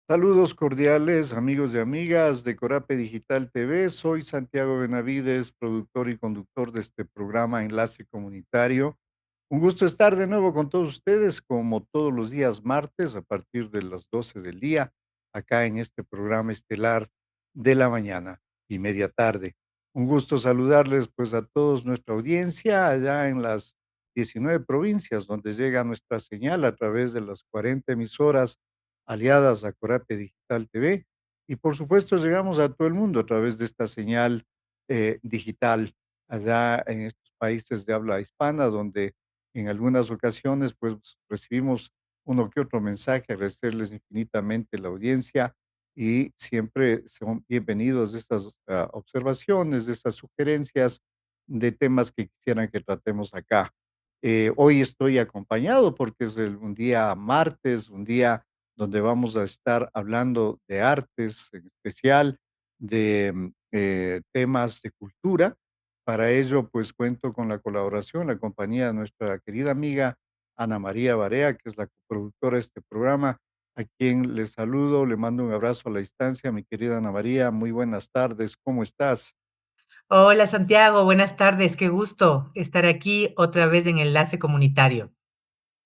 Saludos cordiales, amigos y amigas de Corape Digital TV. Soy Santiago Benavides, productor y conductor de este programa Enlace Comunitario. Un gusto estar de nuevo con todos ustedes, como todos los días martes, a partir de las 12 del día, acá en este programa estelar de la mañana y media tarde. Un gusto saludarles, pues, a todos nuestra audiencia allá en las 19 provincias donde llega nuestra señal a través de las 40 emisoras aliadas a Corape Digital TV. Y por supuesto llegamos a todo el mundo a través de esta señal digital allá en estos países de habla hispana, donde en algunas ocasiones pues recibimos uno que otro mensaje, agradecerles infinitamente la audiencia y siempre son bienvenidos de estas observaciones, de estas sugerencias de temas que quisieran que tratemos acá. Hoy estoy acompañado porque es un día martes, un día donde vamos a estar hablando de artes, en especial de temas de cultura. Para ello, pues cuento con la colaboración, la compañía de nuestra querida amiga Ana María Barea, que es la coproductora de este programa, a quien le saludo, le mando un abrazo a la distancia. Mi querida Ana María, muy buenas tardes, ¿cómo estás? Hola Santiago, buenas tardes, qué gusto estar aquí otra vez en Enlace Comunitario.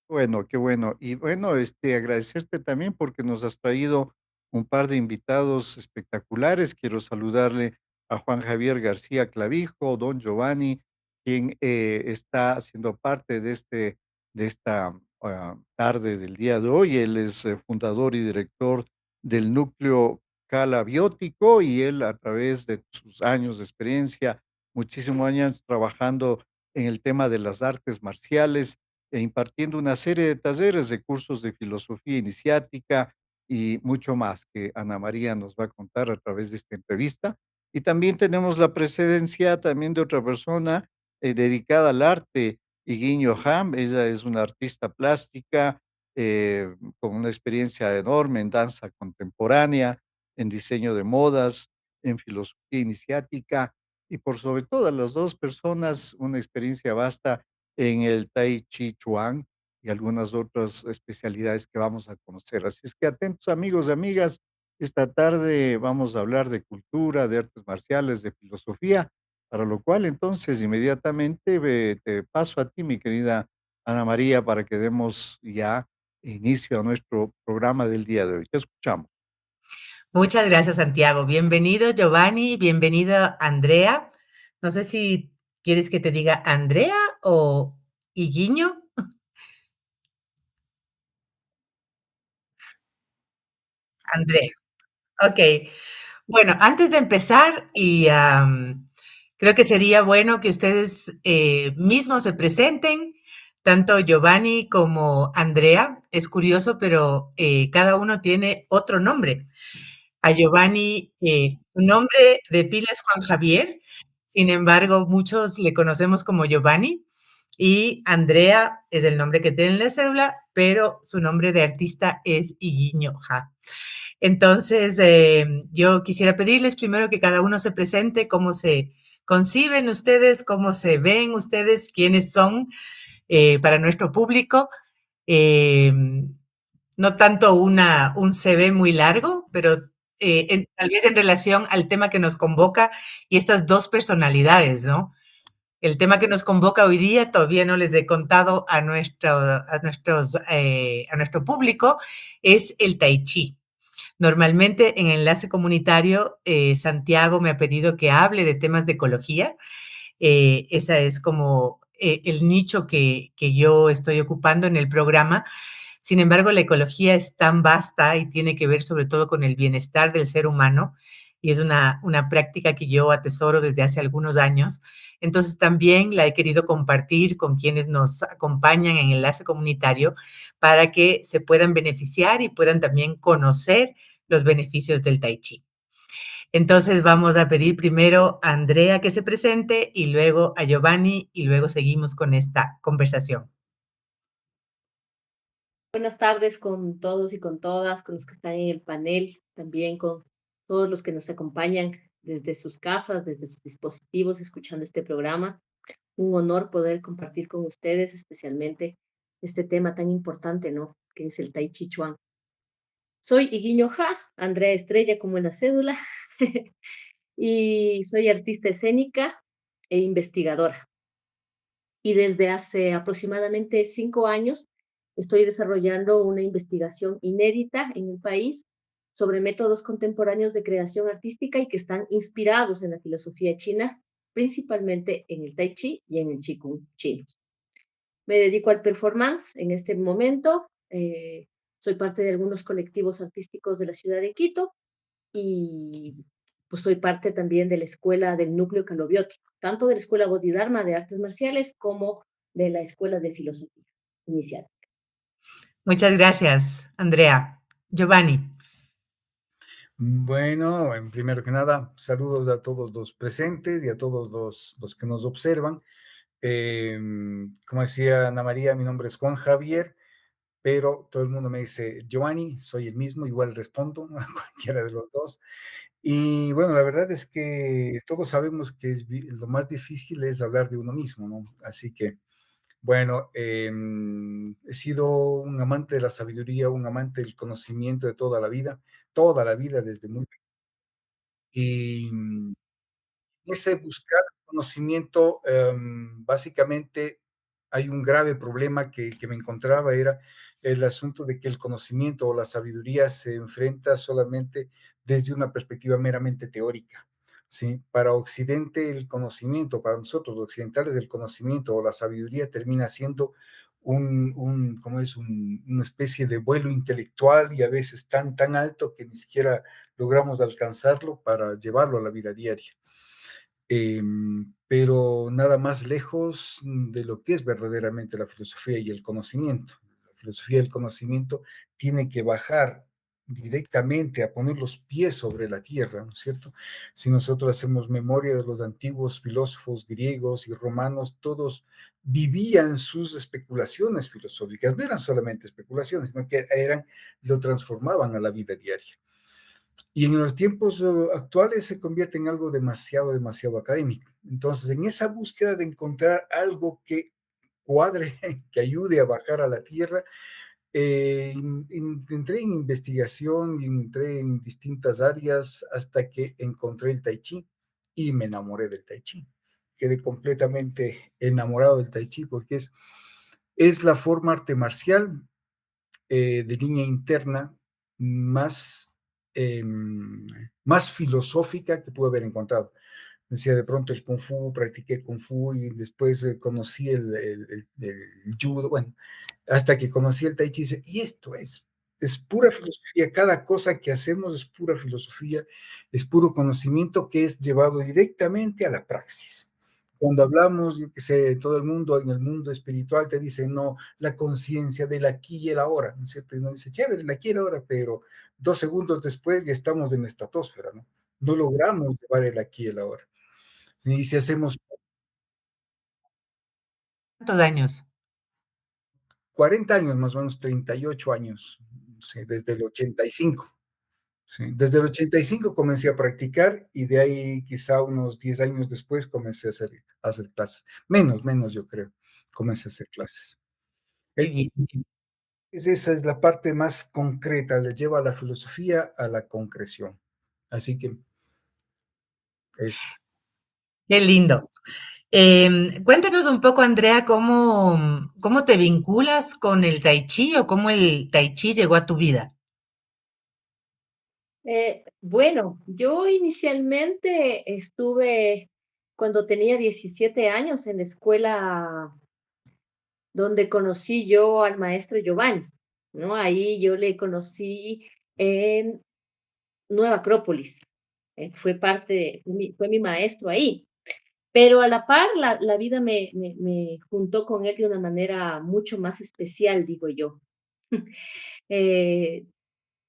Bueno, qué bueno. Y bueno, agradecerte también porque nos has traído un par de invitados espectaculares. Quiero saludarle a Juan Javier García Clavijo, don Giovanni, quien está haciendo parte de esta tarde del día de hoy. Él es fundador y director del núcleo Cala Biótico y él a través de sus años de experiencia, muchísimos años trabajando en el tema de las artes marciales impartiendo una serie de talleres, de cursos de filosofía iniciática y mucho más que Ana María nos va a contar a través de esta entrevista. Y también tenemos la presencia también de otra persona dedicada al arte, Higuinho Ham. Ella es una artista plástica con una experiencia enorme en danza contemporánea, en diseño de modas, en filosofía iniciática y por sobre todas las dos personas una experiencia vasta en el Tai Chi Chuan y algunas otras especialidades que vamos a conocer. Así es que atentos amigos y amigas, esta tarde vamos a hablar de cultura, de artes marciales, de filosofía, para lo cual entonces inmediatamente te paso a ti, mi querida Ana María, para que demos ya inicio a nuestro programa del día de hoy. Te escuchamos. Muchas gracias Santiago, bienvenido Giovanni, bienvenida Andrea. No sé si quieres que te diga Andrea o Higuiño. Andrea, ok. Bueno, antes de empezar, creo que sería bueno que ustedes mismos se presenten, tanto Giovanni como Andrea. Es curioso, pero cada uno tiene otro nombre. A Giovanni, su nombre de pila es Juan Javier, sin embargo, muchos le conocemos como Giovanni. Y Andrea es el nombre que tiene en la cédula, pero su nombre de artista es Higuinho Ja. Entonces, yo quisiera pedirles primero que cada uno se presente, cómo se conciben ustedes, cómo se ven ustedes, quiénes son para nuestro público. Eh, no tanto un CV muy largo, pero tal vez en relación al tema que nos convoca y estas dos personalidades, ¿no? El tema que nos convoca hoy día, todavía no les he contado a nuestro público, es el Tai Chi. Normalmente en Enlace Comunitario, Santiago me ha pedido que hable de temas de ecología. Esa es como el nicho que yo estoy ocupando en el programa. Sin embargo, la ecología es tan vasta y tiene que ver sobre todo con el bienestar del ser humano y es una práctica que yo atesoro desde hace algunos años. Entonces también la he querido compartir con quienes nos acompañan en Enlace Comunitario para que se puedan beneficiar y puedan también conocer los beneficios del Tai Chi. Entonces vamos a pedir primero a Andrea que se presente y luego a Giovanni y luego seguimos con esta conversación. Buenas tardes con todos y con todas, con los que están en el panel, también con todos los que nos acompañan desde sus casas, desde sus dispositivos, escuchando este programa. Un honor poder compartir con ustedes, especialmente este tema tan importante, ¿no? Que es el Tai Chi Chuan. Soy Iguiño Ja, Andrea Estrella como en la cédula, y soy artista escénica e investigadora. Y desde hace aproximadamente 5 años estoy desarrollando una investigación inédita en el país sobre métodos contemporáneos de creación artística y que están inspirados en la filosofía china, principalmente en el Tai Chi y en el Qigong chino. Me dedico al performance en este momento, soy parte de algunos colectivos artísticos de la ciudad de Quito y pues soy parte también de la escuela del núcleo calobiótico, tanto de la escuela Bodhidharma de artes marciales como de la escuela de filosofía inicial. Muchas gracias, Andrea. Giovanni. Bueno, en primero que nada, saludos a todos los presentes y a todos los que nos observan. Como decía Ana María, mi nombre es Juan Javier, pero todo el mundo me dice Giovanni, soy el mismo, igual respondo a cualquiera de los dos. Y bueno, la verdad es que todos sabemos que lo más difícil es hablar de uno mismo, ¿no? Así que, bueno, he sido un amante de la sabiduría, un amante del conocimiento de toda la vida desde muy y ese buscar conocimiento, básicamente hay un grave problema que me encontraba, era el asunto de que el conocimiento o la sabiduría se enfrenta solamente desde una perspectiva meramente teórica, ¿sí? Para Occidente el conocimiento, para nosotros los occidentales el conocimiento o la sabiduría termina siendo ¿cómo es? Una especie de vuelo intelectual y a veces tan alto que ni siquiera logramos alcanzarlo para llevarlo a la vida diaria. Pero nada más lejos de lo que es verdaderamente la filosofía y el conocimiento. La filosofía y el conocimiento tiene que bajar directamente a poner los pies sobre la tierra, ¿no es cierto? Si nosotros hacemos memoria de los antiguos filósofos griegos y romanos, todos vivían sus especulaciones filosóficas, no eran solamente especulaciones, sino que lo transformaban a la vida diaria. Y en los tiempos actuales se convierte en algo demasiado académico. Entonces, en esa búsqueda de encontrar algo que cuadre, que ayude a bajar a la tierra, entré en investigación y entré en distintas áreas hasta que encontré el Tai Chi y me enamoré del Tai Chi. Quedé completamente enamorado del Tai Chi porque es la forma arte marcial de línea interna más, eh, más filosófica que pude haber encontrado. Decía, de pronto el Kung Fu, practiqué Kung Fu y después conocí el Judo, bueno, hasta que conocí el Tai Chi, y esto es pura filosofía, cada cosa que hacemos es pura filosofía, es puro conocimiento que es llevado directamente a la praxis. Cuando hablamos, yo que sé, todo el mundo en el mundo espiritual te dice, no, la conciencia del aquí y el ahora, ¿no es cierto? Y uno dice, chévere, el aquí y el ahora, pero 2 segundos después ya estamos en la estratosfera, ¿no? No logramos llevar el aquí y el ahora. Y si hacemos ¿Cuántos años? 40 años, más o menos 38 años, sí, desde el 85. Sí, desde el 85 comencé a practicar y de ahí quizá unos 10 años después comencé a hacer clases. Menos yo creo, comencé a hacer clases. Qué bien. Esa es la parte más concreta, le lleva a la filosofía a la concreción. Así que eso. Qué lindo. Cuéntanos un poco, Andrea, cómo te vinculas con el Tai Chi o cómo el Tai Chi llegó a tu vida. Bueno, yo inicialmente estuve cuando tenía 17 años en la escuela donde conocí yo al maestro Giovanni, ¿no? Ahí yo le conocí en Nueva Acrópolis. Fue mi maestro ahí. Pero a la par, la vida me juntó con él de una manera mucho más especial, digo yo, eh,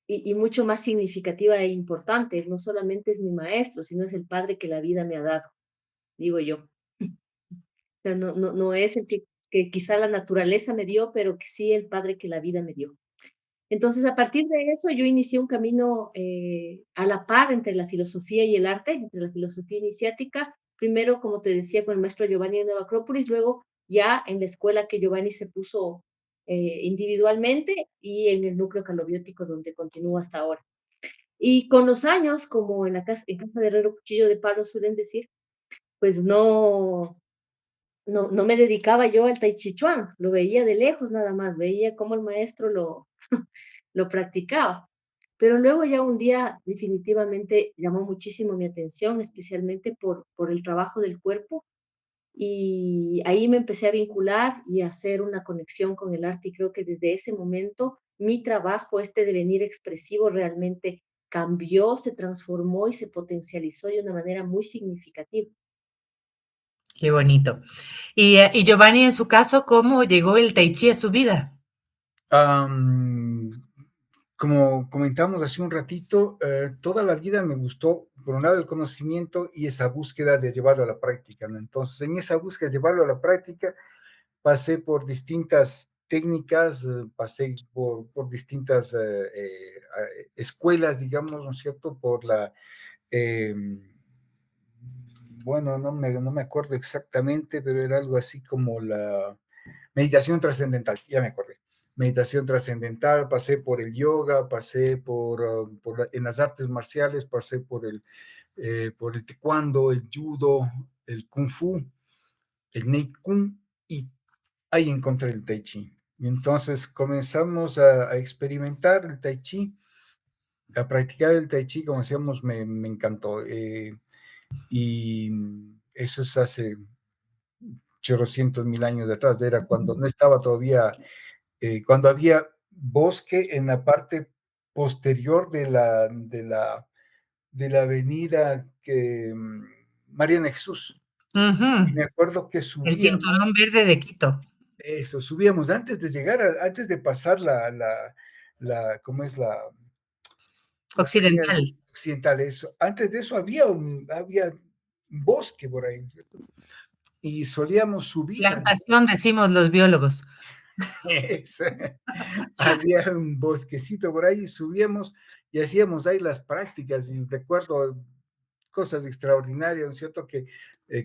y mucho más significativa e importante. No solamente es mi maestro, sino es el padre que la vida me ha dado, digo yo. O sea, no es el que quizá la naturaleza me dio, pero que sí el padre que la vida me dio. Entonces, a partir de eso, yo inicié un camino a la par entre la filosofía y el arte, entre la filosofía iniciática, primero, como te decía, con el maestro Giovanni de Nueva Acrópolis, luego ya en la escuela que Giovanni se puso individualmente y en el núcleo calobiótico donde continúo hasta ahora. Y con los años, como en casa de herrero cuchillo de palo suelen decir, pues no me dedicaba yo al Tai Chi Chuan, lo veía de lejos nada más, veía cómo el maestro lo practicaba. Pero luego ya un día definitivamente llamó muchísimo mi atención, especialmente por el trabajo del cuerpo, y ahí me empecé a vincular y a hacer una conexión con el arte, y creo que desde ese momento mi trabajo, este devenir expresivo, realmente cambió, se transformó y se potencializó de una manera muy significativa. Qué bonito. Y Giovanni, en su caso, ¿cómo llegó el Tai Chi a su vida? Como comentamos hace un ratito, toda la vida me gustó, por un lado, el conocimiento y esa búsqueda de llevarlo a la práctica, ¿no? Entonces, en esa búsqueda de llevarlo a la práctica, pasé por distintas técnicas, pasé por distintas escuelas, digamos, ¿no es cierto? Eh, bueno, no me acuerdo exactamente, pero era algo así como la meditación trascendental, ya me acordé. Meditación trascendental, pasé por el yoga, pasé en las artes marciales, pasé por el taekwondo, el judo, el kung fu, el nei kung, y ahí encontré el tai chi. Y entonces comenzamos a experimentar el tai chi, a practicar el tai chi, como decíamos, me encantó. Y eso es hace chorrocientos mil años de atrás, era cuando no estaba todavía, cuando había bosque en la parte posterior de la avenida Mariana Jesús. Y Ujú. me acuerdo que El cinturón subíamos, verde de Quito, subíamos antes de llegar, antes de pasar ¿cómo es la avenida occidental. occidental? Eso, antes de eso había un bosque por ahí, ¿cierto? Y solíamos subir Plantación, decimos los biólogos. eso. Había un bosquecito por ahí, subíamos y hacíamos ahí las prácticas, y recuerdo cosas extraordinarias, ¿no es cierto? Que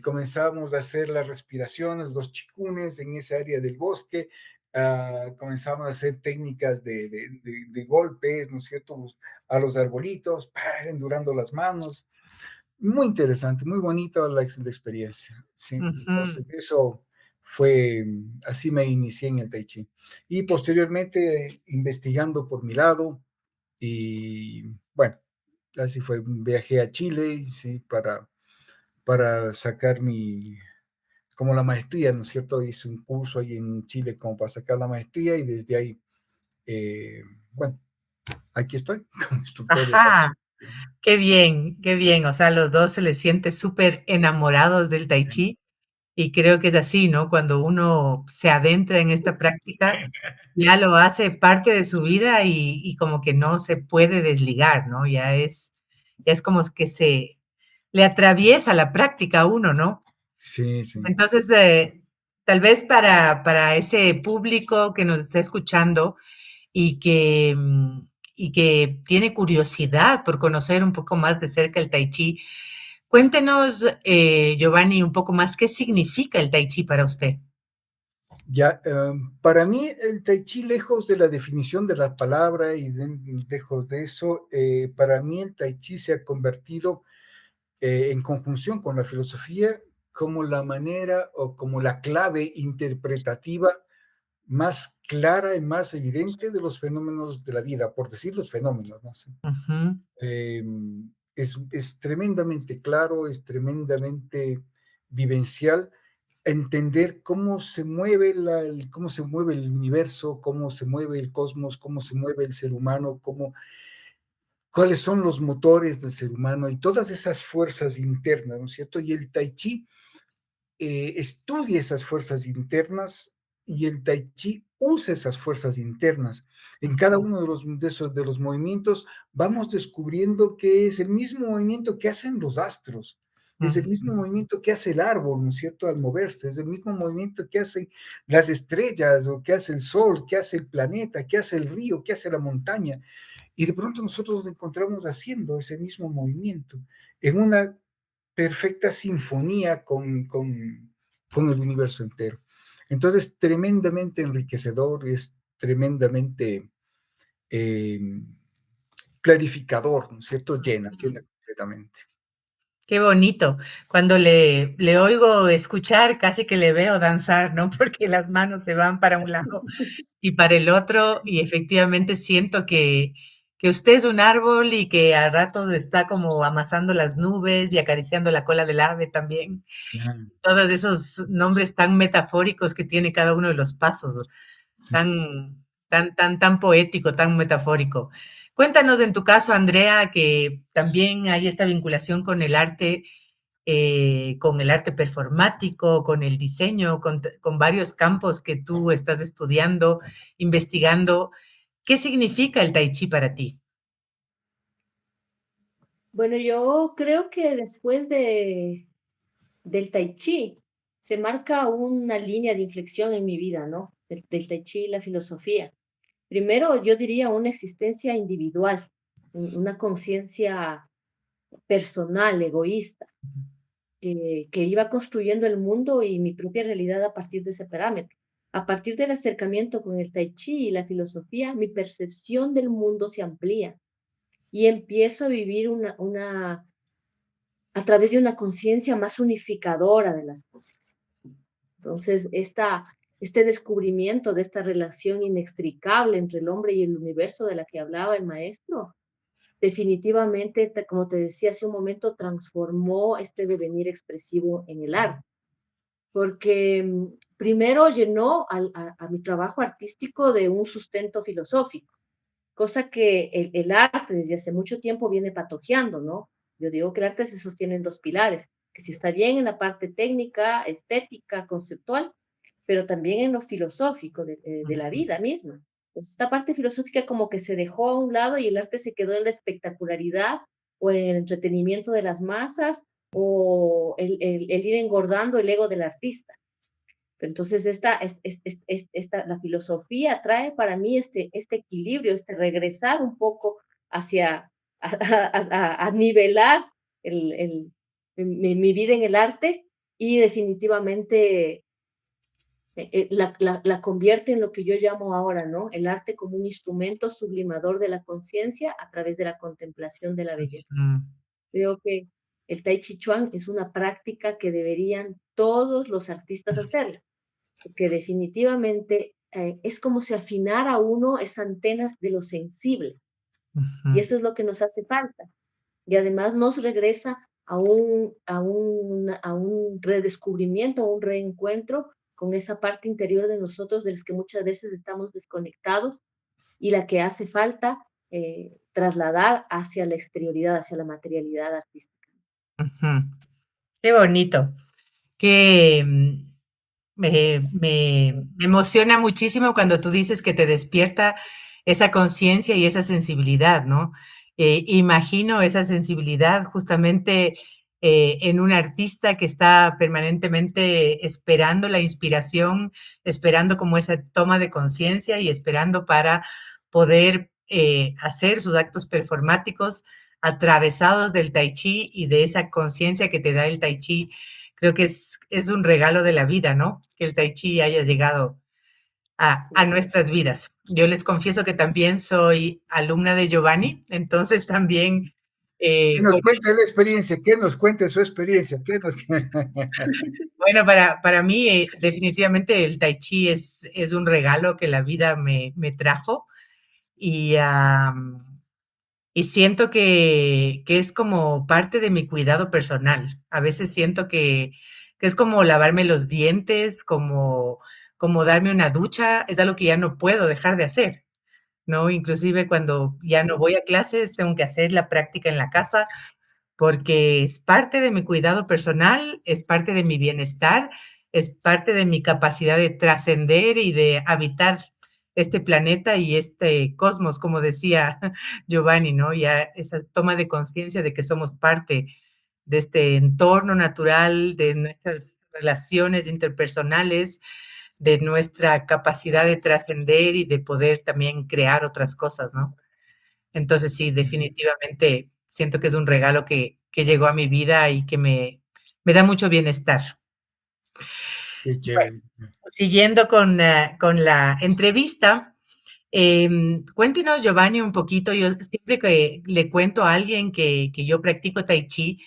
comenzábamos a hacer las respiraciones, los chikunes en esa área del bosque, comenzábamos a hacer técnicas de golpes, ¿no es cierto? A los arbolitos, endurando las manos. Muy interesante, muy bonita la experiencia, sí. Ujú. Entonces, eso fue, así me inicié en el Tai Chi. Y posteriormente, investigando por mi lado, y bueno, así fue, viajé a Chile, sí, para sacar como la maestría, ¿no es cierto? Hice un curso ahí en Chile como para sacar la maestría, y desde ahí, bueno, aquí estoy como instructor de Tai Ajá, Chi. qué bien, qué bien. O sea, los dos se les siente súper enamorados del Tai Chi. Y creo que es así, ¿no? Cuando uno se adentra en esta práctica, ya lo hace parte de su vida y como que no se puede desligar, ¿no? Ya es como que se le atraviesa la práctica a uno, ¿no? Sí, sí. Entonces, tal vez para ese público que nos está escuchando y y que tiene curiosidad por conocer un poco más de cerca el Tai Chi, cuéntenos, Giovanni, un poco más, ¿qué significa el Tai Chi para usted? Ya, para mí el Tai Chi, lejos de la definición de la palabra y lejos de eso, para mí el Tai Chi se ha convertido en conjunción con la filosofía como la manera o como la clave interpretativa más clara y más evidente de los fenómenos de la vida, por decir los fenómenos, ¿no? Sí. Ujú, Eh, es tremendamente claro, es tremendamente vivencial entender cómo se mueve cómo se mueve el universo, cómo se mueve el cosmos, cómo se mueve el ser humano, cuáles son los motores del ser humano y todas esas fuerzas internas, ¿no es cierto? Y el Tai Chi estudia esas fuerzas internas, y el Tai Chi usa esas fuerzas internas. En cada uno de los movimientos vamos descubriendo que es el mismo movimiento que hacen los astros, es el mismo ujú, movimiento que hace el árbol, ¿no es cierto?, al moverse, es el mismo movimiento que hacen las estrellas, o que hace el sol, que hace el planeta, que hace el río, que hace la montaña. Y de pronto nosotros nos encontramos haciendo ese mismo movimiento en una perfecta sinfonía con el universo entero. Entonces, tremendamente enriquecedor, es tremendamente clarificador, ¿no es cierto? Llena completamente. Qué bonito. Cuando le oigo escuchar, casi que le veo danzar, ¿no? Porque las manos se van para un lado y para el otro, y efectivamente siento que usted es un árbol y que a ratos está como amasando las nubes y acariciando la cola del ave también. Claro. Todos esos nombres tan metafóricos que tiene cada uno de los pasos, Sí. tan poético, tan metafórico. Cuéntanos en tu caso, Andrea, que también hay esta vinculación con el arte performático, con el diseño, con varios campos que tú estás estudiando, investigando. ¿Qué significa el Tai Chi para ti? Bueno, yo creo que después del Tai Chi se marca una línea de inflexión en mi vida, ¿no? Del Tai Chi y la filosofía. Primero, yo diría una existencia individual, una conciencia personal, egoísta, que iba construyendo el mundo y mi propia realidad a partir de ese parámetro. A partir del acercamiento con el Tai Chi y la filosofía, mi percepción del mundo se amplía y empiezo a vivir a través de una conciencia más unificadora de las cosas. Entonces, este descubrimiento de esta relación inextricable entre el hombre y el universo de la que hablaba el maestro, definitivamente, como te decía hace un momento, transformó este devenir expresivo en el arte, porque primero llenó a mi trabajo artístico de un sustento filosófico, cosa que el arte desde hace mucho tiempo viene patojeando, ¿no? Yo digo que el arte se sostiene en dos pilares, que si está bien en la parte técnica, estética, conceptual, pero también en lo filosófico de la vida misma. Entonces, esta parte filosófica como que se dejó a un lado y el arte se quedó en la espectacularidad o en el entretenimiento de las masas o el ir engordando el ego del artista. Entonces, la filosofía trae para mí este equilibrio, este regresar un poco hacia, a nivelar mi vida en el arte y definitivamente la convierte en lo que yo llamo ahora, ¿no? El arte como un instrumento sublimador de la conciencia a través de la contemplación de la belleza. Mm. Creo que el Tai Chi Chuan es una práctica que deberían todos los artistas hacer, porque definitivamente es como si afinara uno esas antenas de lo sensible, y eso es lo que nos hace falta. Y además nos regresa a un redescubrimiento, a un reencuentro con esa parte interior de nosotros de las que muchas veces estamos desconectados y la que hace falta trasladar hacia la exterioridad, hacia la materialidad artística. Ujú. Qué bonito. Que me emociona muchísimo cuando tú dices que te despierta esa conciencia y esa sensibilidad, ¿no? Imagino esa sensibilidad justamente en un artista que está permanentemente esperando la inspiración, esperando como esa toma de conciencia y esperando para poder hacer sus actos performáticos atravesados del tai chi y de esa conciencia que te da el tai chi. Creo que es un regalo de la vida, ¿no? Que el tai chi haya llegado a Sí. nuestras vidas. Yo les confieso que también soy alumna de Giovanni, entonces también Que nos con cuente la experiencia, que nos cuente su experiencia, que nos... bueno, para mí, definitivamente el tai chi es un regalo que la vida me trajo y, y siento que es como parte de mi cuidado personal. A veces siento que es como lavarme los dientes, como darme una ducha, es algo que ya no puedo dejar de hacer, ¿no? Inclusive cuando ya no voy a clases, tengo que hacer la práctica en la casa porque es parte de mi cuidado personal, es parte de mi bienestar, es parte de mi capacidad de trascender y de habitar este planeta y este cosmos, como decía Giovanni, ¿no? Ya esa toma de conciencia de que somos parte de este entorno natural, de nuestras relaciones interpersonales, de nuestra capacidad de trascender y de poder también crear otras cosas, ¿no? Entonces sí, definitivamente siento que es un regalo que llegó a mi vida y que me da mucho bienestar. Qué chévere. Siguiendo con la entrevista, cuéntenos, Giovanni, un poquito. Yo siempre que le cuento a alguien que yo practico Tai Chi,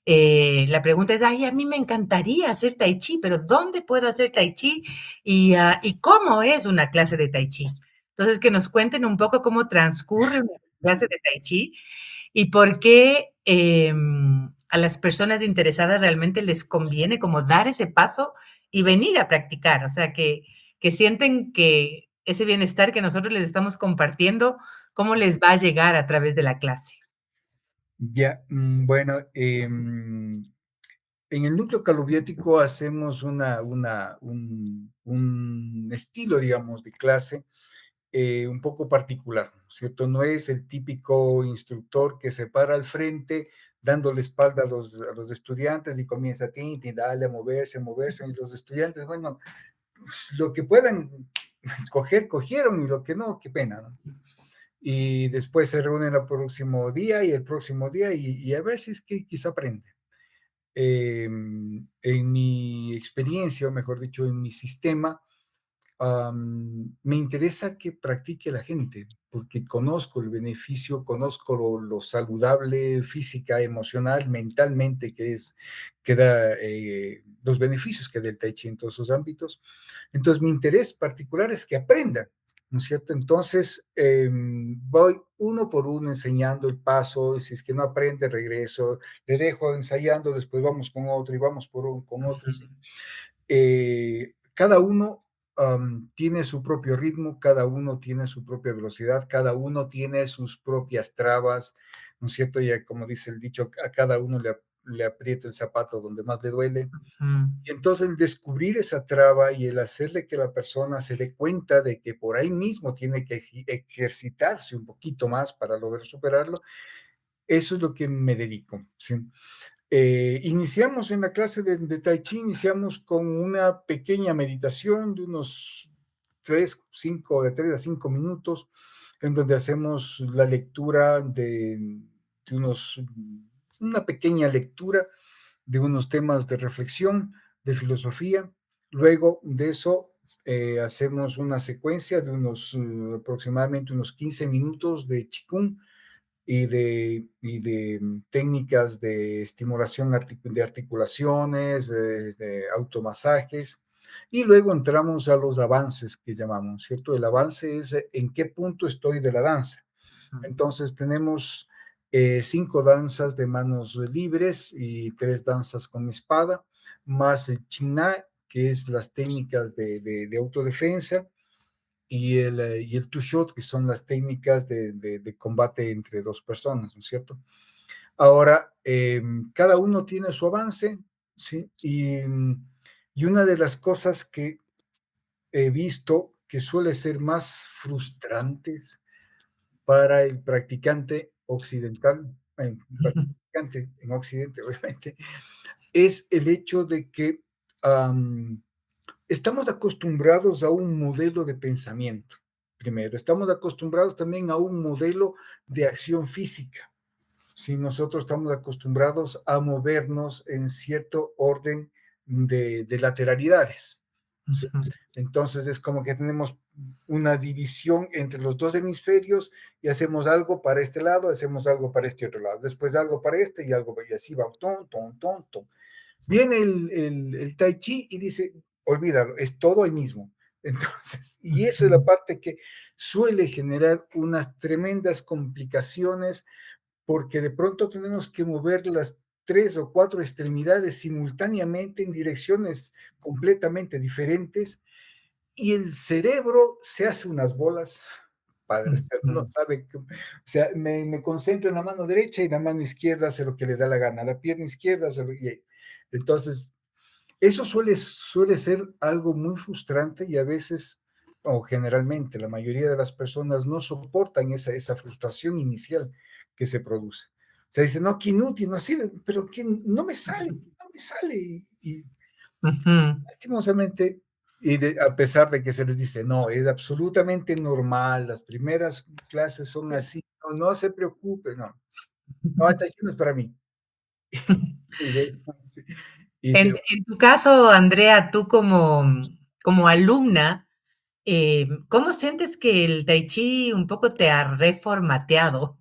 la pregunta es, ay, a mí me encantaría hacer Tai Chi, pero ¿dónde puedo hacer Tai Chi? ¿Y cómo es una clase de Tai Chi? Entonces, que nos cuenten un poco cómo transcurre una clase de Tai Chi y por qué a las personas interesadas realmente les conviene como dar ese paso y venir a practicar. O sea, que sienten que ese bienestar que nosotros les estamos compartiendo, cómo les va a llegar a través de la clase. Ya, bueno, en el núcleo calobiótico hacemos un estilo, digamos, de clase un poco particular, ¿cierto? No es el típico instructor que se para al frente dando la espalda a los estudiantes y comienza a darle a moverse, y los estudiantes, bueno, pues, lo que puedan coger, cogieron, y lo que no, qué pena, ¿no? Y después se reúnen el próximo día y el próximo día y a ver si es que quizá aprende. En mi experiencia, o mejor dicho, en mi sistema, me interesa que practique la gente, porque conozco el beneficio, conozco lo saludable física, emocional, mentalmente que da los beneficios que da el Tai Chi en todos sus ámbitos. Entonces, mi interés particular es que aprenda, ¿no es cierto? Entonces, voy uno por uno enseñando el paso, y si es que no aprende, regreso, le dejo ensayando, después vamos con otro y vamos con otro. ¿Sí? Cada uno tiene su propio ritmo, cada uno tiene su propia velocidad, cada uno tiene sus propias trabas, ¿no es cierto? Ya como dice el dicho, a cada uno le aprieta el zapato donde más le duele. Y entonces el descubrir esa traba y el hacerle que la persona se dé cuenta de que por ahí mismo tiene que ejercitarse un poquito más para lograr superarlo, eso es lo que me dedico, ¿sí? Iniciamos en la clase de Tai Chi, iniciamos con una pequeña meditación de unos 3 a 5 minutos, en donde hacemos la lectura de una pequeña lectura de unos temas de reflexión, de filosofía. Luego de eso, hacemos una secuencia de aproximadamente unos 15 minutos de Qigong, y de técnicas de estimulación de articulaciones, de automasajes, y luego entramos a los avances que llamamos, ¿cierto? El avance es en qué punto estoy de la danza. Entonces tenemos 5 danzas de manos libres y 3 danzas con espada, más el Chingna, que es las técnicas de autodefensa, y el two shot, que son las técnicas de combate entre dos personas, ¿no es cierto? Ahora, cada uno tiene su avance, ¿sí? Y una de las cosas que he visto que suele ser más frustrantes para el practicante occidental, practicante en Occidente, obviamente, es el hecho de que estamos acostumbrados a un modelo de pensamiento, primero. Estamos acostumbrados también a un modelo de acción física. Si nosotros estamos acostumbrados a movernos en cierto orden de lateralidades. ¿Sí? Entonces es como que tenemos una división entre los dos hemisferios y hacemos algo para este lado, hacemos algo para este otro lado, después algo para este y algo para y así va, ton, ton, ton, ton. Viene el Tai Chi y dice, olvídalo, es todo ahí mismo. Entonces, y esa es la parte que suele generar unas tremendas complicaciones, porque de pronto tenemos que mover las 3 o 4 extremidades simultáneamente en direcciones completamente diferentes, y el cerebro se hace unas bolas, padre, o sea, no sabe, o sea, me concentro en la mano derecha y la mano izquierda hace lo que le da la gana, la pierna izquierda hace entonces, eso suele ser algo muy frustrante, y a veces, o generalmente, la mayoría de las personas no soportan esa frustración inicial que se produce. O sea, dicen, no, qué inútil, no sirve, pero que no me sale, no me sale. Y lastimosamente, a pesar de que se les dice, no, es absolutamente normal, las primeras clases son así, no, no se preocupe, no, no, esta no es para mí. Sí. Y se En tu caso, Andrea, tú como alumna, ¿cómo sientes que el tai chi un poco te ha reformateado?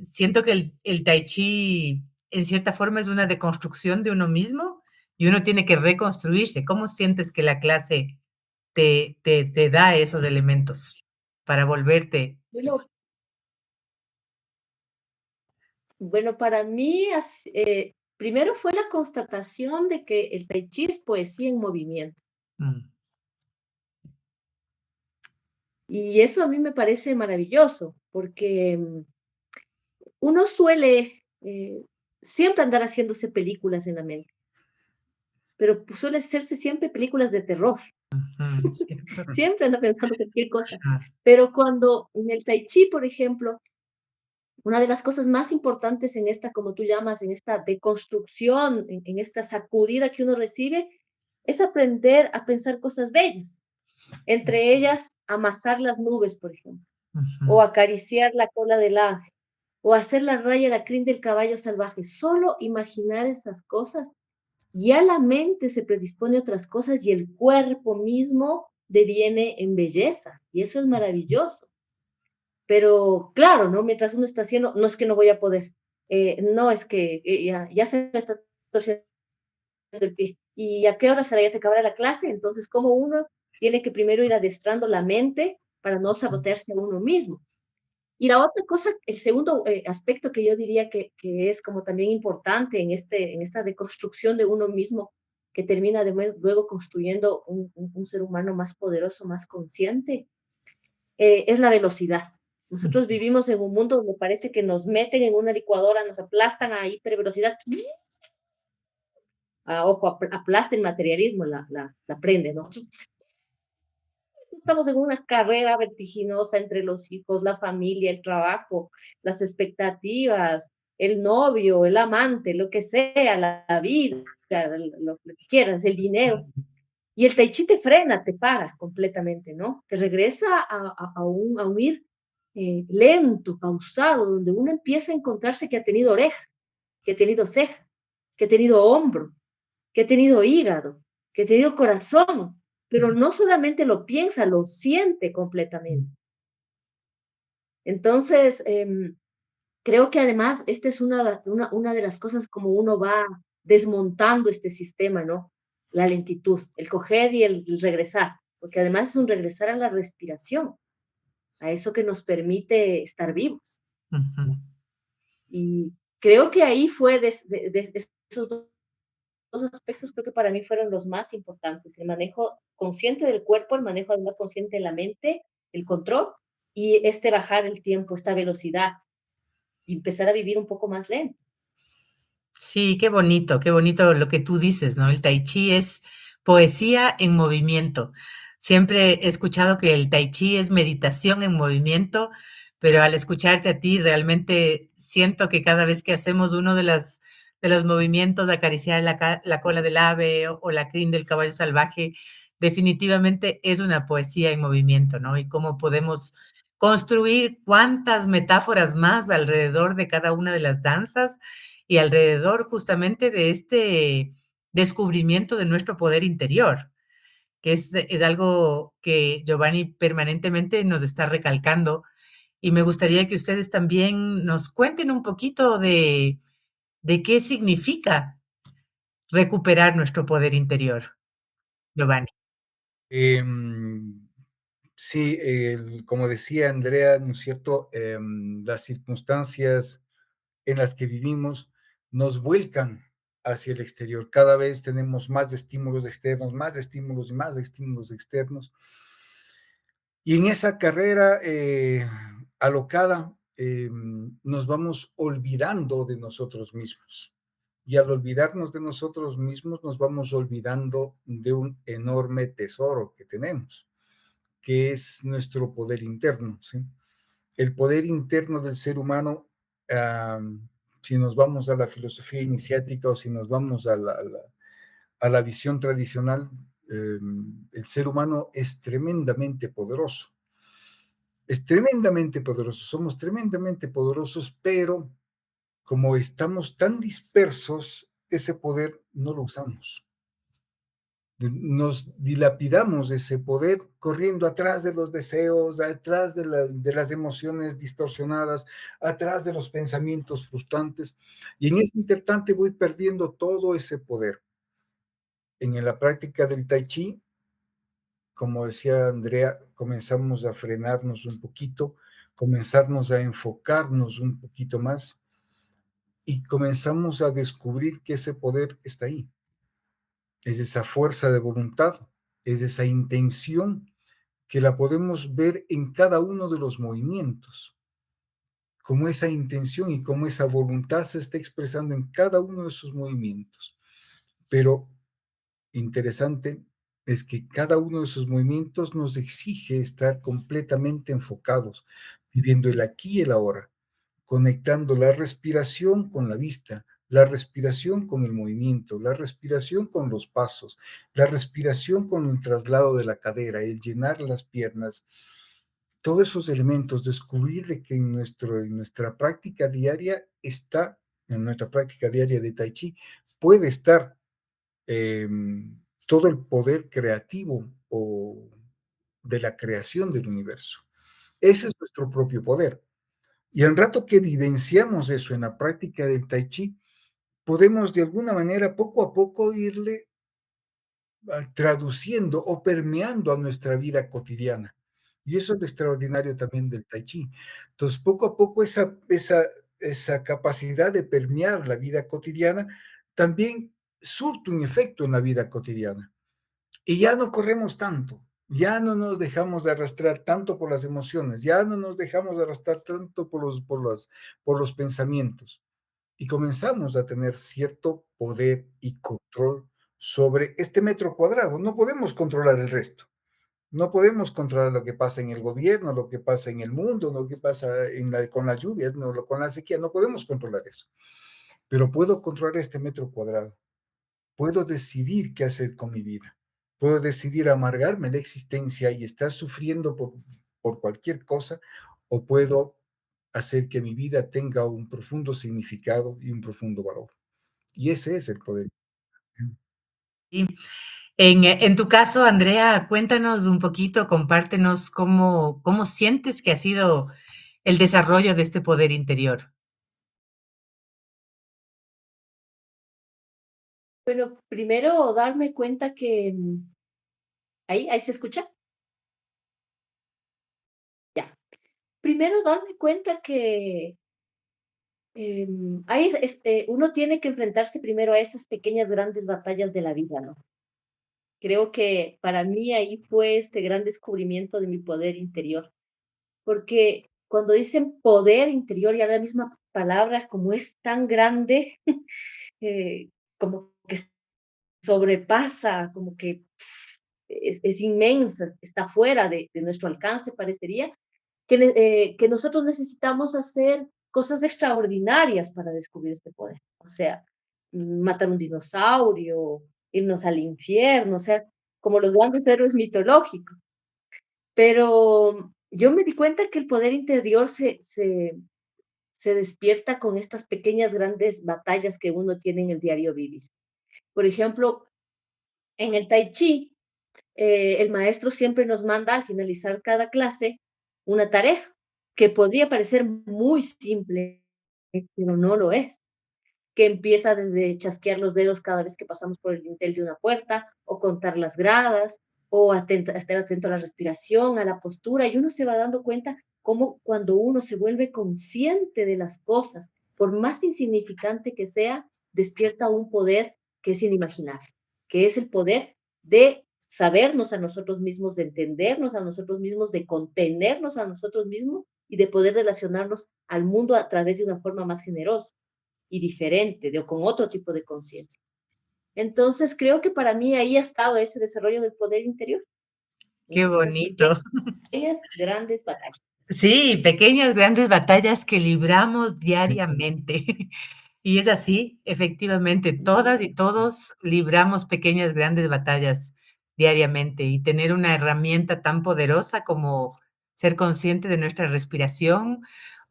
Siento que el tai chi, en cierta forma, es una deconstrucción de uno mismo y uno tiene que reconstruirse. ¿Cómo sientes que la clase te da esos elementos para volverte? Bueno, bueno, para mí, primero fue la constatación de que el Tai Chi es poesía en movimiento. Mm, Y eso a mí me parece maravilloso, porque uno suele siempre andar haciéndose películas en la mente, pero pues, suele hacerse siempre películas de terror. cierto. Siempre anda pensando cualquier cosa. Ah, Pero cuando en el Tai Chi, por ejemplo, una de las cosas más importantes en esta, como tú llamas, en esta deconstrucción, en esta sacudida que uno recibe, es aprender a pensar cosas bellas. Entre ellas, amasar las nubes, por ejemplo, ujú, o acariciar la cola del ave, o hacer la raya, la crin del caballo salvaje. Solo imaginar esas cosas, ya la mente se predispone a otras cosas y el cuerpo mismo deviene en belleza. Y eso es maravilloso. Pero claro, ¿no? Mientras uno está haciendo, no es que no voy a poder, no es que ya se me está torciendo el pie. ¿Y a qué hora será? Ya se acabará la clase. Entonces, como uno tiene que primero ir adestrando la mente para no sabotearse a uno mismo. Y la otra cosa, el segundo aspecto que yo diría que es como también importante en esta deconstrucción de uno mismo, que termina luego construyendo un ser humano más poderoso, más consciente, es la velocidad. Nosotros ujú, vivimos en un mundo donde parece que nos meten en una licuadora, nos aplastan a hipervelocidad, ojo, aplasta el materialismo, la prende, ¿no? Estamos en una carrera vertiginosa entre los hijos, la familia, el trabajo, las expectativas, el novio, el amante, lo que sea, la vida, lo que quieras, el dinero. Y el tai chi te frena, te para completamente, ¿no? Te regresa a un ir lento, pausado, donde uno empieza a encontrarse que ha tenido orejas, que ha tenido cejas, que ha tenido hombro, que ha tenido hígado, que ha tenido corazón, pero no solamente lo piensa, lo siente completamente. Entonces, creo que además esta es una de las cosas como uno va desmontando este sistema, ¿no? La lentitud, el coger y el regresar, porque además es un regresar a la respiración, a eso que nos permite estar vivos. ujú. Y creo que ahí fue de esos dos aspectos, creo que para mí fueron los más importantes, el manejo consciente del cuerpo, el manejo además consciente de la mente, el control, y este bajar el tiempo, esta velocidad, y empezar a vivir un poco más lento. Sí, qué bonito lo que tú dices, ¿no? El tai chi es poesía en movimiento. Siempre he escuchado que el tai chi es meditación en movimiento, pero al escucharte a ti realmente siento que cada vez que hacemos uno de los movimientos de acariciar la cola del ave o la crin del caballo salvaje, definitivamente es una poesía en movimiento, ¿no? Y cómo podemos construir cuántas metáforas más alrededor de cada una de las danzas y alrededor justamente de este descubrimiento de nuestro poder interior, que es algo que Giovanni permanentemente nos está recalcando. Y me gustaría que ustedes también nos cuenten un poquito de qué significa recuperar nuestro poder interior, Giovanni. Em, sí, como decía Andrea, ¿no es cierto? Las circunstancias en las que vivimos nos vuelcan hacia el exterior. Cada vez tenemos más estímulos externos, más estímulos y más estímulos externos. Y en esa carrera alocada nos vamos olvidando de nosotros mismos. Y al olvidarnos de nosotros mismos, nos vamos olvidando de un enorme tesoro que tenemos, que es nuestro poder interno, ¿sí? El poder interno del ser humano, si nos vamos a la filosofía iniciática o si nos vamos a la visión tradicional, el ser humano es tremendamente poderoso. Es tremendamente poderoso, somos tremendamente poderosos, pero como estamos tan dispersos, ese poder no lo usamos. Nos dilapidamos ese poder corriendo atrás de los deseos, atrás de las emociones distorsionadas, atrás de los pensamientos frustrantes, y en ese intertante voy perdiendo todo ese poder. En la práctica del Tai Chi, como decía Andrea, comenzamos a frenarnos un poquito, comenzarnos a enfocarnos un poquito más y comenzamos a descubrir que ese poder está ahí. Es esa fuerza de voluntad, es esa intención que la podemos ver en cada uno de los movimientos, como esa intención y como esa voluntad se está expresando en cada uno de esos movimientos. Pero interesante es que cada uno de esos movimientos nos exige estar completamente enfocados, viviendo el aquí y el ahora, conectando la respiración con la vista, la respiración con el movimiento, la respiración con los pasos, la respiración con el traslado de la cadera, el llenar las piernas, todos esos elementos, descubrir de que en nuestra práctica diaria está, en nuestra práctica diaria de Tai Chi, puede estar eh, todo el poder creativo o de la creación del universo. Ese es nuestro propio poder. Y al rato que vivenciamos eso en la práctica del Tai Chi, podemos de alguna manera poco a poco irle traduciendo o permeando a nuestra vida cotidiana. Y eso es lo extraordinario también del Tai Chi. Entonces, poco a poco esa capacidad de permear la vida cotidiana también surte un efecto en la vida cotidiana. Y ya no corremos tanto, ya no nos dejamos de arrastrar tanto por las emociones, ya no nos dejamos de arrastrar tanto por los pensamientos. Y comenzamos a tener cierto poder y control sobre este metro cuadrado. No podemos controlar el resto. No podemos controlar lo que pasa en el gobierno, lo que pasa en el mundo, lo que pasa con las lluvias, no, con la sequía. No podemos controlar eso. Pero puedo controlar este metro cuadrado. Puedo decidir qué hacer con mi vida. Puedo decidir amargarme la existencia y estar sufriendo por cualquier cosa, o puedo hacer que mi vida tenga un profundo significado y un profundo valor. Y ese es el poder. Y en tu caso, Andrea, cuéntanos un poquito, compártenos cómo sientes que ha sido el desarrollo de este poder interior. Bueno, primero darme cuenta que ahí se escucha. Ya. Primero darme cuenta que uno tiene que enfrentarse primero a esas pequeñas grandes batallas de la vida, ¿no? Creo que para mí ahí fue este gran descubrimiento de mi poder interior, porque cuando dicen poder interior, ya la misma palabra, como es tan grande, eh, como que sobrepasa, como que es inmensa, está fuera de nuestro alcance, parecería, que nosotros necesitamos hacer cosas extraordinarias para descubrir este poder. O sea, matar un dinosaurio, irnos al infierno, o sea, como los grandes héroes mitológicos. Pero yo me di cuenta que el poder interior se despierta con estas pequeñas, grandes batallas que uno tiene en el diario vivir. Por ejemplo, en el Tai Chi, el maestro siempre nos manda al finalizar cada clase una tarea que podría parecer muy simple, pero no lo es, que empieza desde chasquear los dedos cada vez que pasamos por el dintel de una puerta, o contar las gradas, o estar atento a la respiración, a la postura, y uno se va dando cuenta cómo cuando uno se vuelve consciente de las cosas, por más insignificante que sea, despierta un poder que es inimaginable, que es el poder de sabernos a nosotros mismos, de entendernos a nosotros mismos, de contenernos a nosotros mismos y de poder relacionarnos al mundo a través de una forma más generosa y diferente, con otro tipo de conciencia. Entonces, creo que para mí ahí ha estado ese desarrollo del poder interior, Qué en esas bonito. pequeñas, grandes batallas. Sí, pequeñas, grandes batallas que libramos diariamente. Y es así, efectivamente, todas y todos libramos pequeñas, grandes batallas diariamente y tener una herramienta tan poderosa como ser consciente de nuestra respiración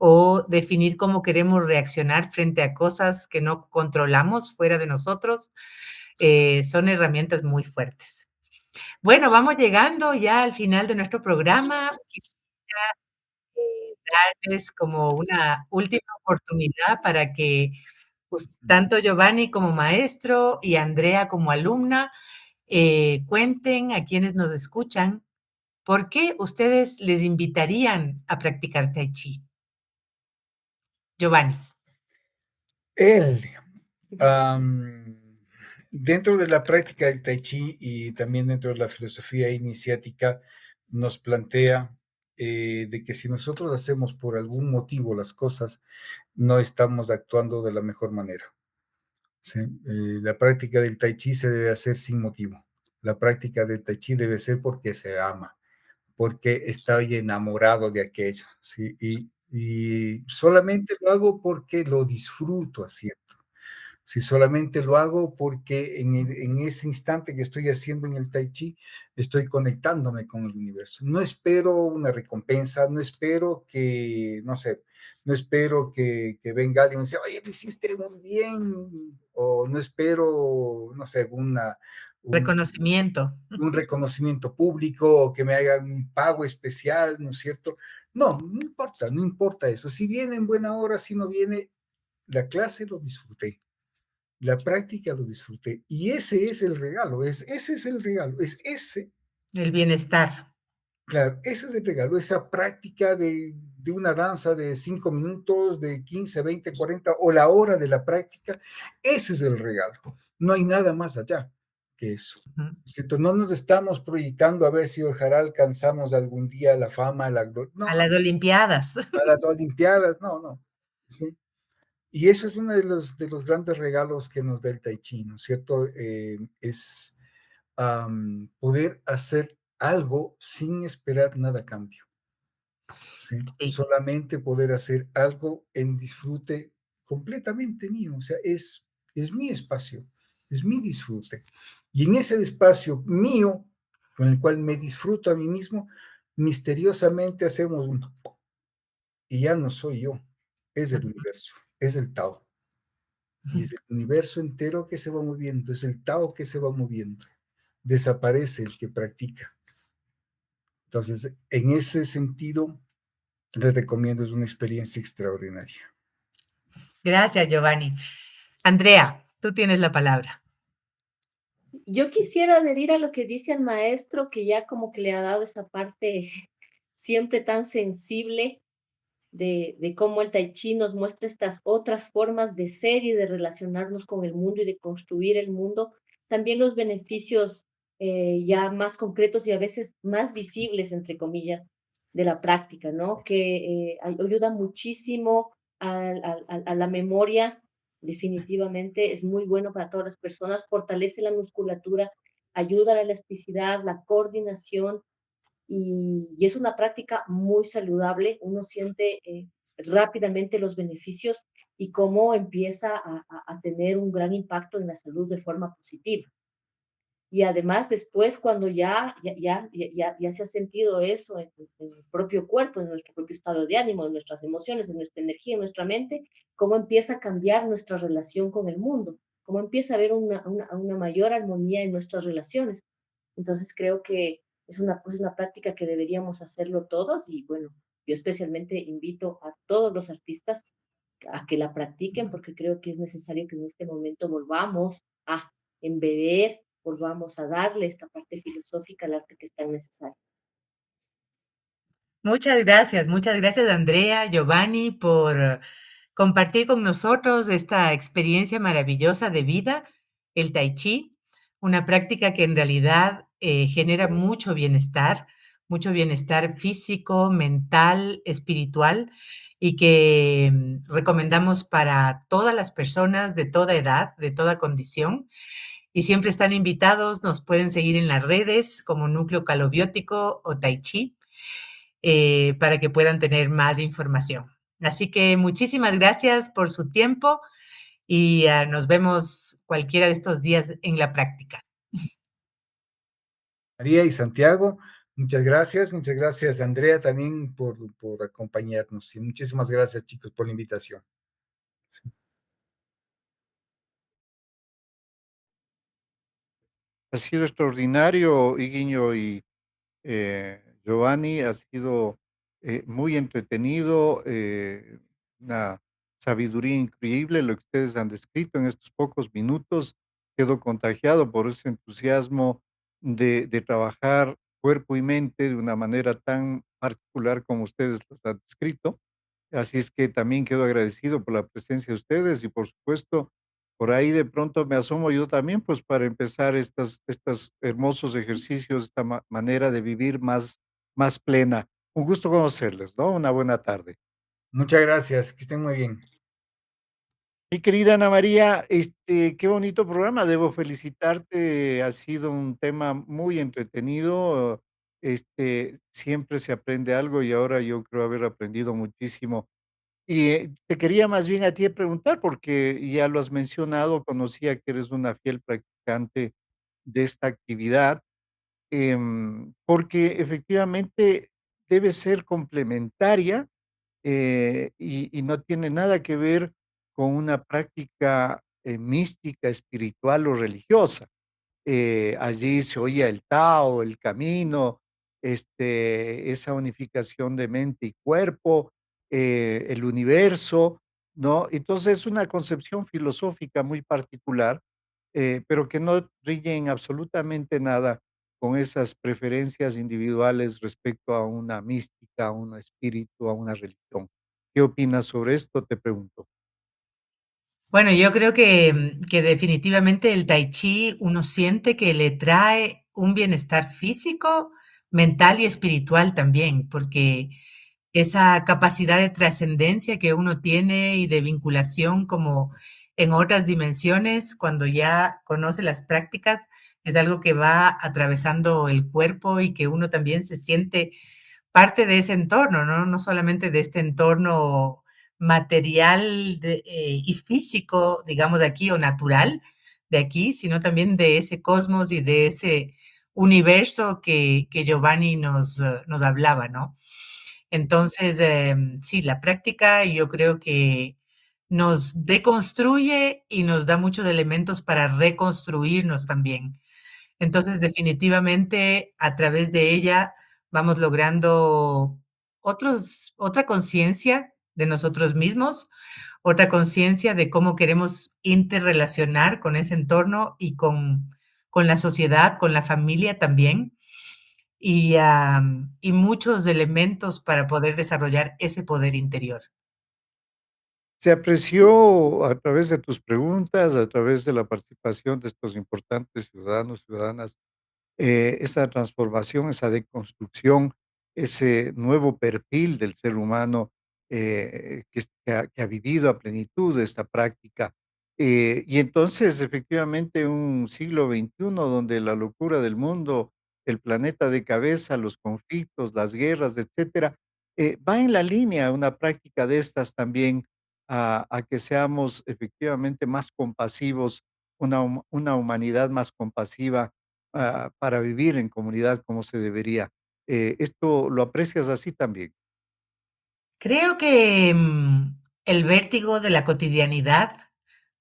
o definir cómo queremos reaccionar frente a cosas que no controlamos fuera de nosotros, son herramientas muy fuertes. Bueno, vamos llegando ya al final de nuestro programa. Darles como una última oportunidad para que, pues, tanto Giovanni como maestro y Andrea como alumna, cuenten a quienes nos escuchan, ¿por qué ustedes les invitarían a practicar Tai Chi? Giovanni. Él, am, dentro de la práctica del Tai Chi y también dentro de la filosofía iniciática, nos plantea de que si nosotros hacemos por algún motivo las cosas, no estamos actuando de la mejor manera. ¿Sí? La práctica del Tai Chi se debe hacer sin motivo. La práctica del Tai Chi debe ser porque se ama, porque estoy enamorado de aquello, ¿sí? Y solamente lo hago porque lo disfruto haciendo. Si solamente lo hago porque en ese instante que estoy haciendo en el Tai Chi, estoy conectándome con el universo. No espero una recompensa, no espero que, no sé, no espero que venga alguien y me diga, oye, lo hiciste muy bien, o no espero, no sé, un, Reconocimiento. un reconocimiento público o que me hagan un pago especial, ¿no es cierto? No, no importa, no importa eso. Si viene en buena hora, si no viene, la clase lo disfruté, la práctica lo disfruté. Y ese es el regalo, ese es el regalo, es ese, El bienestar. claro, ese es el regalo, esa práctica de una danza de 5 minutos, de 15, 20, 40 o la hora de la práctica, ese es el regalo. No hay nada más allá que eso. Ujú. ¿Cierto? No nos estamos proyectando a ver si ojalá alcanzamos algún día la fama, la gloria. A No, las olimpiadas. a las Olimpiadas, no, no. ¿Sí? Y eso es uno de los grandes regalos que nos da el Tai Chi, ¿no es cierto? Es poder hacer algo sin esperar nada a cambio, ¿sí? Sí, Solamente poder hacer algo en disfrute completamente mío, o sea, es mi espacio, es mi disfrute. Y en ese espacio mío, con el cual me disfruto a mí mismo, misteriosamente hacemos un... Y ya no soy yo, es el universo, es el Tao. Y es el universo entero que se va moviendo, es el Tao que se va moviendo. Desaparece el que practica. Entonces, en ese sentido, les recomiendo, es una experiencia extraordinaria. gracias, Giovanni. Andrea, tú tienes la palabra. Yo quisiera adherir a lo que dice el maestro, que ya como que le ha dado esa parte siempre tan sensible de cómo el Tai Chi nos muestra estas otras formas de ser y de relacionarnos con el mundo y de construir el mundo. También los beneficios ya más concretos y a veces más visibles, entre comillas, de la práctica, ¿no? Que ayuda muchísimo a la memoria, definitivamente, es muy bueno para todas las personas, fortalece la musculatura, ayuda a la elasticidad, la coordinación, y es una práctica muy saludable. Uno siente rápidamente los beneficios y cómo empieza a tener un gran impacto en la salud de forma positiva. Y además después cuando ya se ha sentido eso en el propio cuerpo, en nuestro propio estado de ánimo, en nuestras emociones, en nuestra energía, en nuestra mente, cómo empieza a cambiar nuestra relación con el mundo, cómo empieza a haber una mayor armonía en nuestras relaciones. Entonces creo que es una práctica que deberíamos hacerlo todos y bueno, yo especialmente invito a todos los artistas a que la practiquen porque creo que es necesario que en este momento volvamos a embeber, volvamos a darle esta parte filosófica al arte que es tan necesario. Muchas gracias Andrea, Giovanni, por compartir con nosotros esta experiencia maravillosa de vida, el Tai Chi, una práctica que en realidad genera mucho bienestar físico, mental, espiritual, y que recomendamos para todas las personas de toda edad, de toda condición. Y siempre están invitados, nos pueden seguir en las redes como Núcleo Calobiótico o Tai Chi para que puedan tener más información. Así que muchísimas gracias por su tiempo y nos vemos cualquiera de estos días en la práctica. María y Santiago, Muchas gracias Andrea también por acompañarnos y muchísimas gracias chicos por la invitación. Ha sido extraordinario, Iguiño y Giovanni, ha sido muy entretenido, una sabiduría increíble lo que ustedes han descrito en estos pocos minutos. Quedo contagiado por ese entusiasmo de trabajar cuerpo y mente de una manera tan particular como ustedes los han descrito. Así es que también quedo agradecido por la presencia de ustedes y por supuesto, por ahí de pronto me asomo yo también, pues para empezar estas hermosos ejercicios, esta manera de vivir más plena. Un gusto conocerles, ¿no? Una buena tarde. Muchas gracias, que estén muy bien. Mi querida Ana María, qué bonito programa, debo felicitarte, ha sido un tema muy entretenido, siempre se aprende algo y ahora yo creo haber aprendido muchísimo. Y, te quería más bien a ti preguntar, porque ya lo has mencionado, conocía que eres una fiel practicante de esta actividad, porque efectivamente debe ser complementaria, y no tiene nada que ver con una práctica, mística, espiritual o religiosa. Allí se oía el Tao, el camino, esa unificación de mente y cuerpo, el universo, ¿no? Entonces, es una concepción filosófica muy particular, pero que no riñe en absolutamente nada con esas preferencias individuales respecto a una mística, a un espíritu, a una religión. ¿Qué opinas sobre esto? Te pregunto. Bueno, yo creo que definitivamente el tai chi uno siente que le trae un bienestar físico, mental y espiritual también, porque esa capacidad de trascendencia que uno tiene y de vinculación como en otras dimensiones, cuando ya conoce las prácticas, es algo que va atravesando el cuerpo y que uno también se siente parte de ese entorno, ¿no? No solamente de este entorno material y físico, digamos, de aquí o natural de aquí, sino también de ese cosmos y de ese universo que Giovanni nos hablaba, ¿no? Entonces, sí, la práctica yo creo que nos deconstruye y nos da muchos elementos para reconstruirnos también. Entonces, definitivamente, a través de ella vamos logrando otra conciencia de nosotros mismos, otra conciencia de cómo queremos interrelacionar con ese entorno y con la sociedad, con la familia también, y muchos elementos para poder desarrollar ese poder interior. Se apreció a través de tus preguntas, a través de la participación de estos importantes ciudadanos, ciudadanas, esa transformación, esa deconstrucción, ese nuevo perfil del ser humano, que ha vivido a plenitud esta práctica. Y entonces, efectivamente, un siglo XXI donde la locura del mundo, el planeta de cabeza, los conflictos, las guerras, etcétera, va en la línea una práctica de estas también a que seamos efectivamente más compasivos, una humanidad más compasiva, para vivir en comunidad como se debería. ¿Esto lo aprecias así también? Creo que, el vértigo de la cotidianidad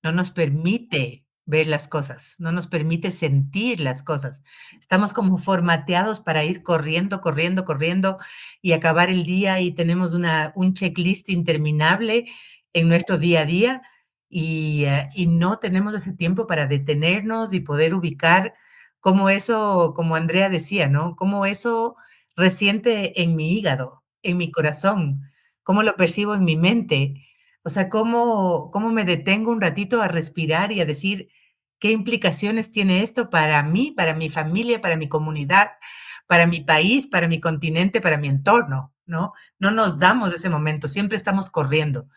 no nos permite ver las cosas, no nos permite sentir las cosas. Estamos como formateados para ir corriendo, corriendo, corriendo y acabar el día y tenemos un checklist interminable en nuestro día a día y no tenemos ese tiempo para detenernos y poder ubicar cómo eso, como Andrea decía, ¿no? Cómo eso resiente en mi hígado, en mi corazón, cómo lo percibo en mi mente. O sea, cómo me detengo un ratito a respirar y a decir, ¿qué implicaciones tiene esto para mí, para mi familia, para mi comunidad, para mi país, para mi continente, para mi entorno? ¿No? No nos damos ese momento, siempre estamos corriendo.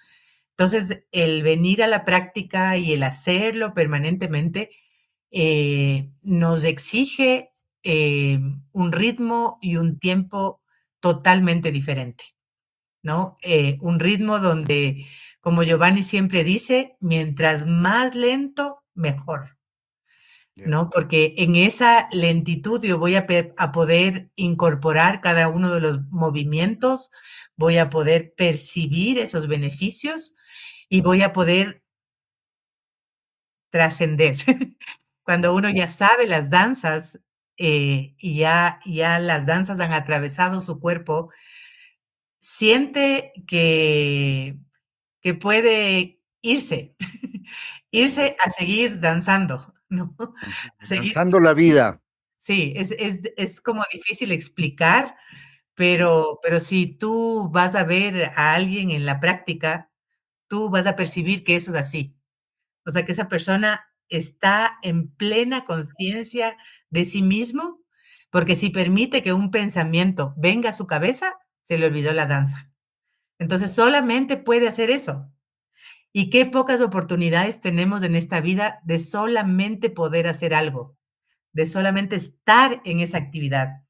Entonces, el venir a la práctica y el hacerlo permanentemente nos exige un ritmo y un tiempo totalmente diferente. ¿No? Un ritmo donde, como Giovanni siempre dice, mientras más lento, mejor, Ya. ¿no? Porque en esa lentitud yo voy a poder incorporar cada uno de los movimientos, voy a poder percibir esos beneficios y voy a poder trascender. Cuando uno ya sabe las danzas, y ya las danzas han atravesado su cuerpo, siente que puede irse, Ya. irse a seguir danzando, ¿no? Ujú. A seguir. Danzando la vida. Sí, es como difícil explicar, Sí. pero si tú vas a ver a alguien en la práctica, tú vas a percibir que eso es así. O sea, que esa persona está en plena conciencia de sí mismo, porque si permite que un pensamiento venga a su cabeza, se le olvidó la danza. Entonces, solamente puede hacer eso. Y qué pocas oportunidades tenemos en esta vida de solamente poder hacer algo, de solamente estar en esa actividad.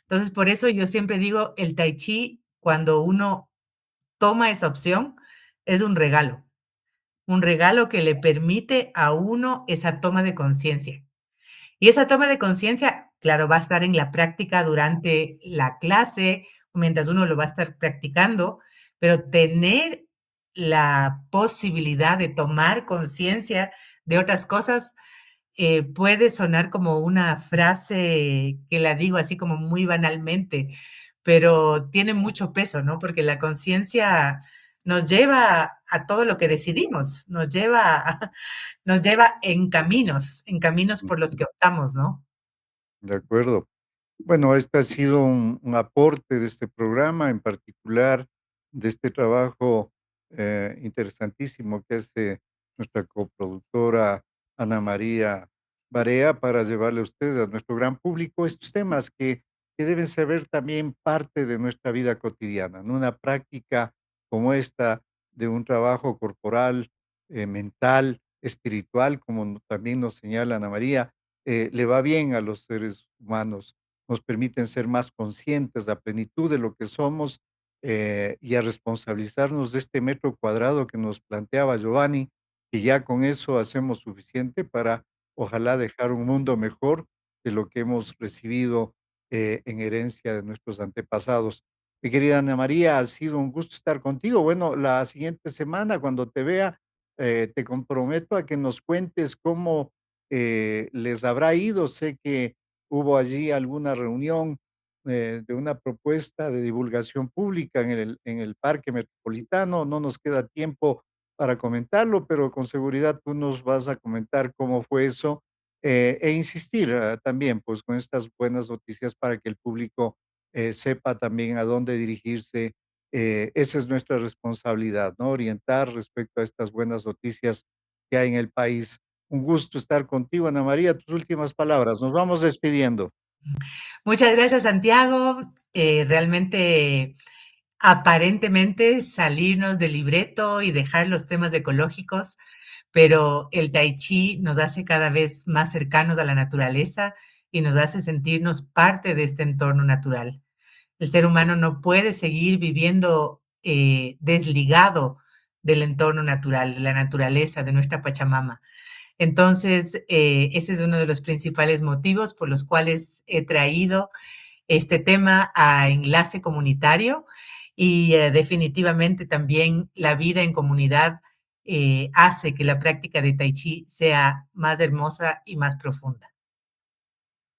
Entonces, por eso yo siempre digo, el tai chi, cuando uno toma esa opción, es un regalo que le permite a uno esa toma de conciencia. Y esa toma de conciencia, claro, va a estar en la práctica durante la clase, mientras uno lo va a estar practicando, pero tener la posibilidad de tomar conciencia de otras cosas puede sonar como una frase que la digo así como muy banalmente, pero tiene mucho peso, ¿no? Porque la conciencia nos lleva a todo lo que decidimos, nos lleva en caminos por los Ujú. que optamos, ¿no? De acuerdo. Bueno, este ha sido un aporte de este programa, en particular de este trabajo interesantísimo que hace nuestra coproductora Ana María Barea para llevarle a ustedes, a nuestro gran público, estos temas que deben ser también parte de nuestra vida cotidiana, ¿no? Una práctica como esta de un trabajo corporal, mental, espiritual, como también nos señala Ana María, le va bien a los seres humanos, nos permiten ser más conscientes de la plenitud de lo que somos, y a responsabilizarnos de este metro cuadrado que nos planteaba Giovanni, y ya con eso hacemos suficiente para, ojalá, dejar un mundo mejor de lo que hemos recibido en herencia de nuestros antepasados. Mi querida Ana María, ha sido un gusto estar contigo. Bueno, la siguiente semana, cuando te vea, te comprometo a que nos cuentes cómo les habrá ido. Sé que hubo allí alguna reunión de una propuesta de divulgación pública en el Parque Metropolitano. No nos queda tiempo para comentarlo, pero con seguridad tú nos vas a comentar cómo fue eso, e insistir también pues con estas buenas noticias para que el público sepa también a dónde dirigirse. Esa es nuestra responsabilidad, ¿no? Orientar respecto a estas buenas noticias que hay en el país. Un gusto estar contigo, Ana María. Tus últimas palabras. Nos vamos despidiendo. Muchas gracias, Santiago. Realmente, aparentemente, salirnos del libreto y dejar los temas ecológicos, pero el tai chi nos hace cada vez más cercanos a la naturaleza y nos hace sentirnos parte de este entorno natural. El ser humano no puede seguir viviendo desligado del entorno natural, de la naturaleza, de nuestra Pachamama. Entonces, ese es uno de los principales motivos por los cuales he traído este tema a enlace comunitario y definitivamente también la vida en comunidad hace que la práctica de Tai Chi sea más hermosa y más profunda.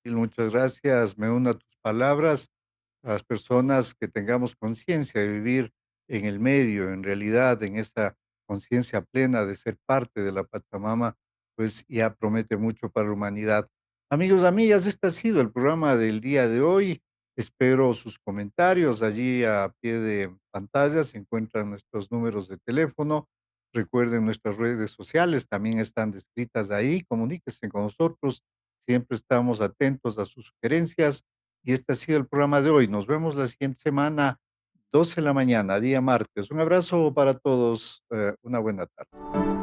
Y muchas gracias. Me uno a tus palabras. Las personas que tengamos conciencia de vivir en el medio, en realidad, en esa conciencia plena de ser parte de la Pachamama, pues ya promete mucho para la humanidad. Amigos, amigas, este ha sido el programa del día de hoy. Espero sus comentarios. Allí a pie de pantalla se encuentran nuestros números de teléfono. Recuerden nuestras redes sociales, también están descritas ahí. Comuníquense con nosotros. Siempre estamos atentos a sus sugerencias. Y este ha sido el programa de hoy. Nos vemos la siguiente semana, 12 de la mañana, día martes. Un abrazo para todos. Una buena tarde.